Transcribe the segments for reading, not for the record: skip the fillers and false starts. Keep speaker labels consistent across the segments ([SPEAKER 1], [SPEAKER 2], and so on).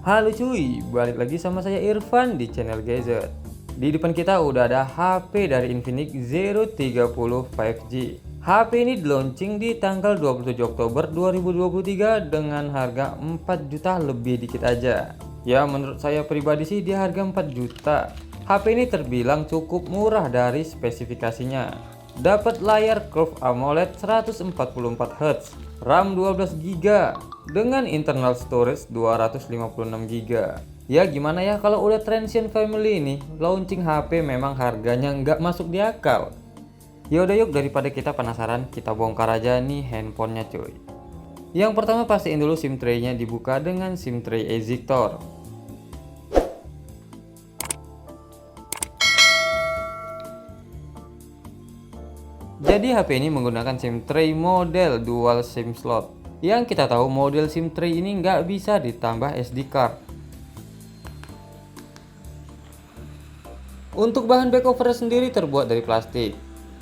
[SPEAKER 1] Halo cuy, balik lagi sama saya Irfan di channel Gadget. Di depan kita udah ada HP dari Infinix Zero 30 5G. HP ini di launching di tanggal 27 Oktober 2023 dengan harga 4 juta lebih dikit aja. Ya menurut saya pribadi sih dia harga 4 juta. HP ini terbilang cukup murah dari spesifikasinya. Dapat layar Curve AMOLED 144Hz, RAM 12GB dengan internal storage 256GB. Ya gimana ya kalau udah Transsion family ini launching HP memang harganya nggak masuk di akal. Yaudah yuk daripada kita penasaran, kita bongkar aja nih handphonenya cuy. Yang pertama pastiin dulu SIM tray-nya dibuka dengan SIM tray ejector. Jadi HP ini menggunakan SIM tray model dual SIM slot. Yang kita tahu model SIM tray ini nggak bisa ditambah SD card. Untuk bahan back cover sendiri terbuat dari plastik.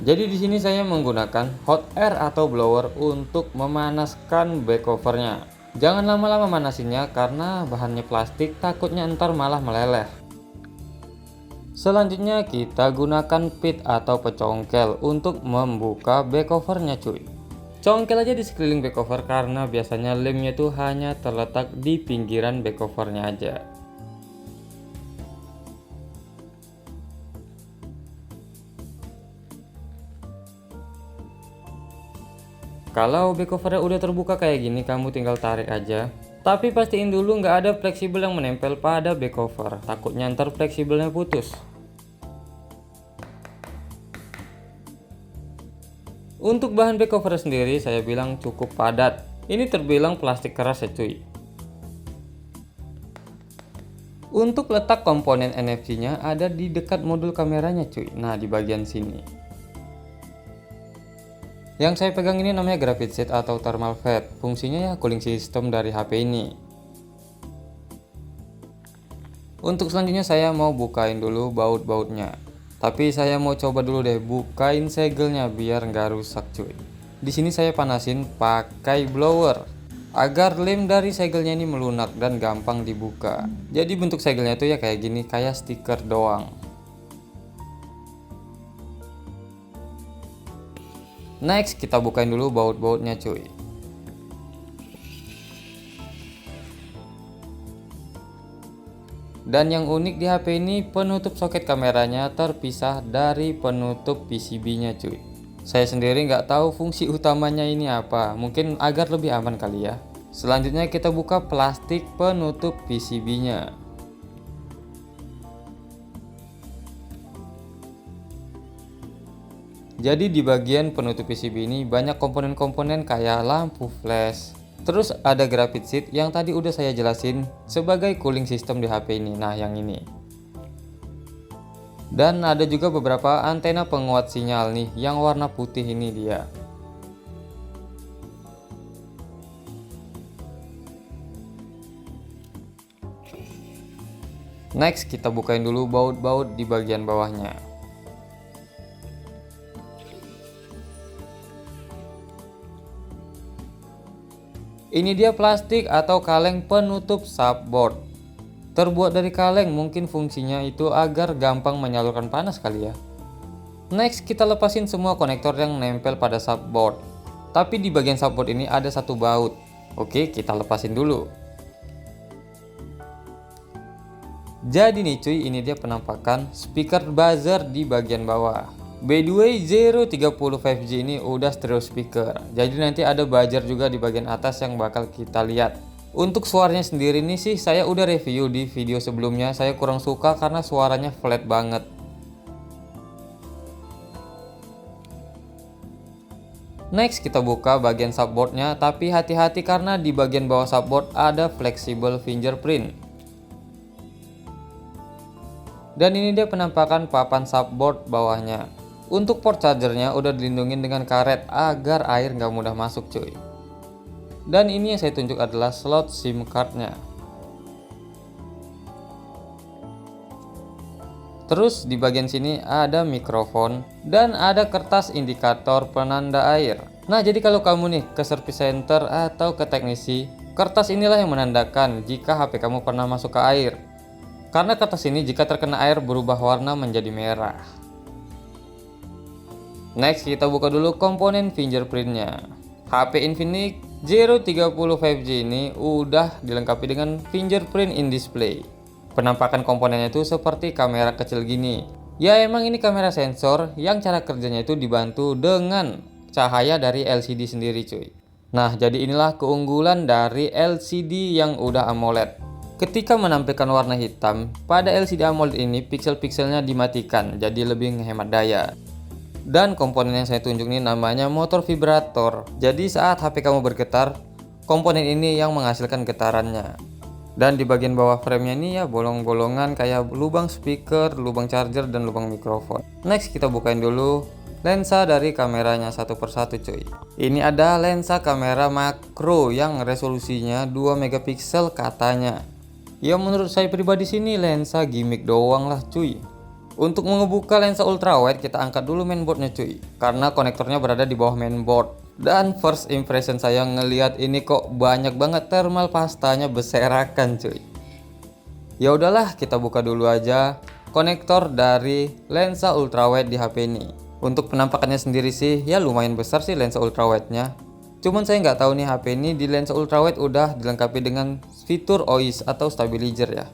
[SPEAKER 1] Jadi di sini saya menggunakan hot air atau blower untuk memanaskan back covernya. Jangan lama-lama manasinnya karena bahannya plastik, takutnya ntar malah meleleh. Selanjutnya kita gunakan pit atau pecongkel untuk membuka back covernya cuy. Congkel aja di sekeliling back cover karena biasanya lemnya tuh hanya terletak di pinggiran back covernya aja. Kalau back covernya udah terbuka kayak gini, kamu tinggal tarik aja. Tapi pastiin dulu nggak ada fleksibel yang menempel pada back cover, takutnya ntar fleksibelnya putus. Untuk bahan back cover sendiri saya bilang cukup padat. Ini terbilang plastik keras ya cuy. Untuk letak komponen NFC-nya ada di dekat modul kameranya cuy. Nah di bagian sini. Yang saya pegang ini namanya Graphite Sheet atau Thermal Fat. Fungsinya ya cooling system dari HP ini. Untuk selanjutnya saya mau bukain dulu baut-bautnya. Tapi saya mau coba dulu deh bukain segelnya biar nggak rusak cuy. Di sini saya panasin pakai blower agar lem dari segelnya ini melunak dan gampang dibuka. Jadi bentuk segelnya tuh ya kayak gini, kayak stiker doang. Next kita bukain dulu baut-bautnya cuy. Dan yang unik di HP ini penutup soket kameranya terpisah dari penutup PCB-nya cuy. Saya sendiri nggak tahu fungsi utamanya ini apa, mungkin agar lebih aman kali ya. Selanjutnya kita buka plastik penutup PCB-nya. Jadi di bagian penutup PCB ini banyak komponen-komponen kayak lampu flash. Terus ada Graphite Sheet yang tadi udah saya jelasin sebagai cooling system di HP ini. Nah yang ini. Dan ada juga beberapa antena penguat sinyal nih yang warna putih ini dia. Next kita bukain dulu baut-baut di bagian bawahnya. Ini dia plastik atau kaleng penutup subboard. Terbuat dari kaleng, mungkin fungsinya itu agar gampang menyalurkan panas kali ya. Next kita lepasin semua konektor yang nempel pada subboard. Tapi di bagian subboard ini ada satu baut. Oke, kita lepasin dulu. Jadi nih cuy, ini dia penampakan speaker buzzer di bagian bawah. By the way, Zero 30 5G ini udah stereo speaker. Jadi nanti ada buzzer juga di bagian atas yang bakal kita lihat. Untuk suaranya sendiri nih sih saya udah review di video sebelumnya. Saya kurang suka karena suaranya flat banget. Next kita buka bagian subboardnya, tapi hati-hati karena di bagian bawah subboard ada flexible fingerprint. Dan ini dia penampakan papan subboard bawahnya. Untuk port chargernya udah dilindungi dengan karet agar air nggak mudah masuk cuy. Dan ini yang saya tunjuk adalah slot SIM cardnya. Terus di bagian sini ada mikrofon dan ada kertas indikator penanda air. Nah jadi kalau kamu nih ke service center atau ke teknisi Kertas inilah yang menandakan jika HP kamu pernah masuk ke air. Karena kertas ini jika terkena air berubah warna menjadi merah. Next kita buka dulu komponen fingerprintnya. HP Infinix Zero 30 5G ini udah dilengkapi dengan fingerprint in display. Penampakan komponennya itu seperti kamera kecil gini. Ya emang ini kamera sensor yang cara kerjanya itu dibantu dengan cahaya dari LCD sendiri cuy. Nah jadi inilah keunggulan dari LCD yang udah AMOLED. Ketika menampilkan warna hitam, pada LCD AMOLED ini pixel-pixelnya dimatikan jadi lebih menghemat daya. Dan komponen yang saya tunjuk ini namanya motor vibrator. Jadi saat HP kamu bergetar, komponen ini yang menghasilkan getarannya. Dan di bagian bawah framenya ini ya bolong-bolongan kayak lubang speaker, lubang charger, dan lubang mikrofon. Next kita bukain dulu lensa dari kameranya satu persatu cuy. Ini ada lensa kamera makro yang resolusinya 2 megapiksel katanya. Ya menurut saya pribadi sini lensa gimmick doang lah cuy. Untuk ngebuka lensa ultrawide kita angkat dulu mainboardnya cuy, karena konektornya berada di bawah mainboard. Dan first impression saya ngelihat ini kok banyak banget thermal pastanya berserakan cuy. Ya udahlah kita buka dulu aja konektor dari lensa ultrawide di HP ini. Untuk penampakannya sendiri sih ya lumayan besar sih lensa ultrawide-nya. Cuman saya nggak tahu nih HP ini di lensa ultrawide udah dilengkapi dengan fitur OIS atau stabilizer ya.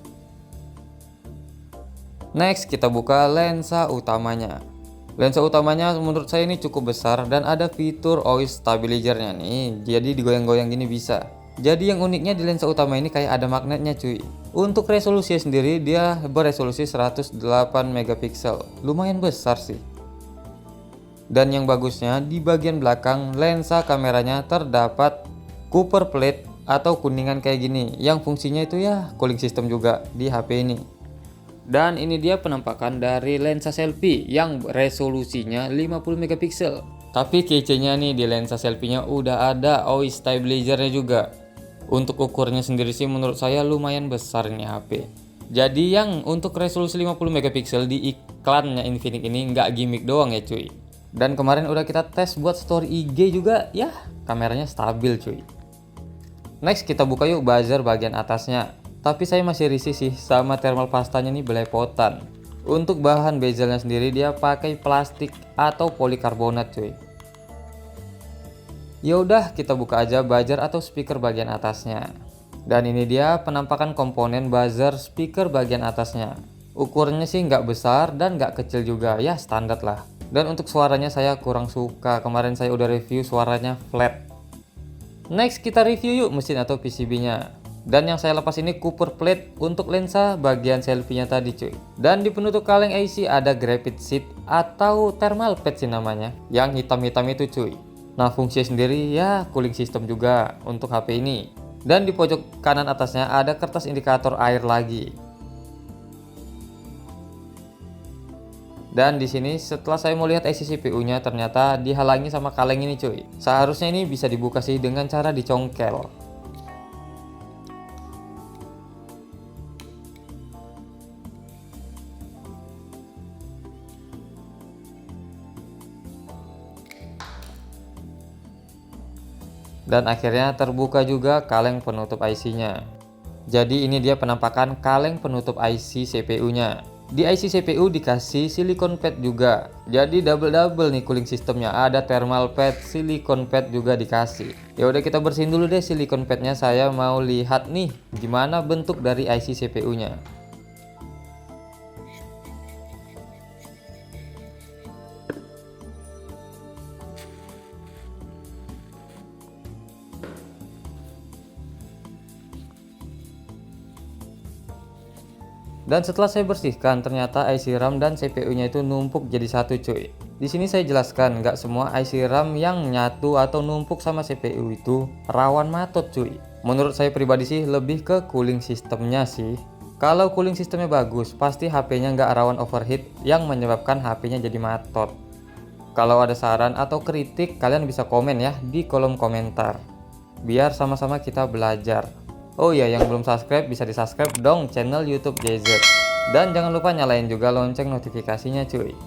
[SPEAKER 1] Next kita buka lensa utamanya. Lensa utamanya menurut saya ini cukup besar dan ada fitur OIS stabilizernya nih. Jadi digoyang-goyang gini bisa. Jadi yang uniknya di lensa utama ini kayak ada magnetnya cuy. Untuk resolusi sendiri dia beresolusi 108 megapiksel. Lumayan besar sih. Dan yang bagusnya di bagian belakang lensa kameranya terdapat copper plate atau kuningan kayak gini. Yang fungsinya itu ya cooling system juga di HP ini. Dan ini dia penampakan dari lensa selfie yang resolusinya 50 megapiksel. Tapi kece-nya nih di lensa selfie-nya udah ada OIS stabilizer-nya juga. Untuk ukurannya sendiri sih menurut saya lumayan besar ini HP. Jadi yang untuk resolusi 50 megapiksel di iklannya Infinix ini nggak gimmick doang ya cuy. Dan kemarin udah kita tes buat story IG juga ya kameranya stabil cuy. Next kita buka yuk buzzer bagian atasnya. Tapi saya masih risih sih sama thermal pastanya nih belepotan. Untuk bahan bezelnya sendiri dia pakai plastik atau polikarbonat cuy. Ya udah kita buka aja buzzer atau speaker bagian atasnya. Dan ini dia penampakan komponen buzzer speaker bagian atasnya. Ukurannya sih nggak besar dan nggak kecil juga ya standar lah. Dan untuk suaranya saya kurang suka. Kemarin saya udah review suaranya flat. Next kita review yuk mesin atau PCB-nya. Dan yang saya lepas ini copper plate untuk lensa bagian selfie-nya tadi cuy. Dan di penutup kaleng IC ada graphite sheet atau thermal pad sih namanya, yang hitam-hitam itu cuy. Nah fungsi sendiri ya cooling system juga untuk HP ini. Dan di pojok kanan atasnya ada kertas indikator air lagi. Dan di sini setelah saya mau lihat IC CPU-nya ternyata dihalangi sama kaleng ini cuy. Seharusnya ini bisa dibuka sih dengan cara dicongkel. Dan akhirnya terbuka juga kaleng penutup IC-nya. Jadi ini dia penampakan kaleng penutup IC CPU-nya. Di IC CPU dikasih silicone pad juga. Jadi double nih cooling sistemnya. Ada thermal pad, silicone pad juga dikasih. Ya udah kita bersihin dulu deh silicone padnya. Saya mau lihat nih gimana bentuk dari IC CPU-nya. Dan setelah saya bersihkan, ternyata IC RAM dan CPU-nya itu numpuk jadi satu cuy. Di sini saya jelaskan, nggak semua IC RAM yang nyatu atau numpuk sama CPU itu rawan matot cuy. Menurut saya pribadi sih lebih ke cooling sistemnya sih. Kalau cooling sistemnya bagus, pasti HP-nya nggak rawan overheat yang menyebabkan HP-nya jadi matot. Kalau ada saran atau kritik, kalian bisa komen ya di kolom komentar. Biar sama-sama kita belajar. Oh iya, yang belum subscribe bisa di subscribe dong channel YouTube GZ. Dan jangan lupa nyalain juga lonceng notifikasinya cuy. .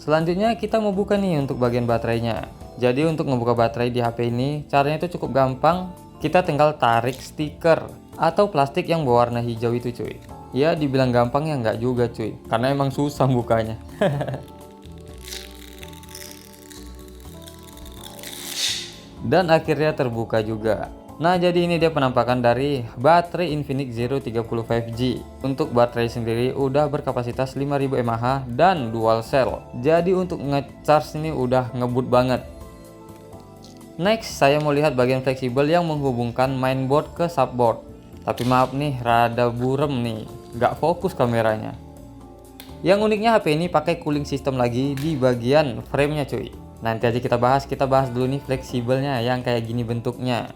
[SPEAKER 1] Selanjutnya kita mau buka nih untuk bagian baterainya. Jadi untuk ngebuka baterai di HP ini caranya itu cukup gampang. Kita tinggal tarik stiker atau plastik yang berwarna hijau itu cuy. Ya dibilang gampang ya nggak juga cuy, karena emang susah bukanya. Dan akhirnya terbuka juga. Nah jadi ini dia penampakan dari baterai Infinix Zero 30 5G. Untuk baterai sendiri udah berkapasitas 5000 mAh dan dual cell. Jadi untuk ngecharge ini udah ngebut banget. Next saya mau lihat bagian fleksibel yang menghubungkan mainboard ke subboard. Tapi maaf nih rada burem nih, gak fokus kameranya. Yang uniknya HP ini pakai cooling system lagi di bagian framenya cuy. Nanti aja kita bahas dulu nih fleksibelnya yang kayak gini bentuknya.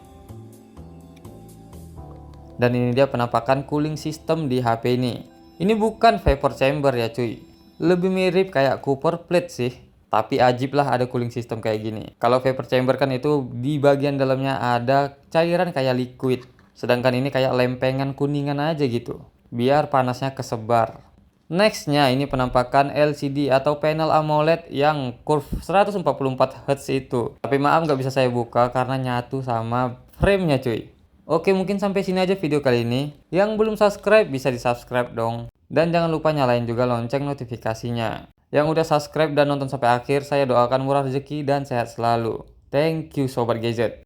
[SPEAKER 1] Dan ini dia penampakan cooling system di HP ini. Ini bukan vapor chamber ya cuy. Lebih mirip kayak copper plate sih. Tapi ajib lah ada cooling system kayak gini. Kalau vapor chamber kan itu di bagian dalamnya ada cairan kayak liquid. Sedangkan ini kayak lempengan kuningan aja gitu. Biar panasnya kesebar. Nextnya ini penampakan LCD atau panel AMOLED yang curve 144 Hz itu. Tapi maaf nggak bisa saya buka karena nyatu sama framenya cuy. Oke mungkin sampai sini aja video kali ini. Yang belum subscribe bisa di subscribe dong. Dan jangan lupa nyalain juga lonceng notifikasinya. Yang udah subscribe dan nonton sampai akhir saya doakan murah rezeki dan sehat selalu. Thank you Sobat Gadget.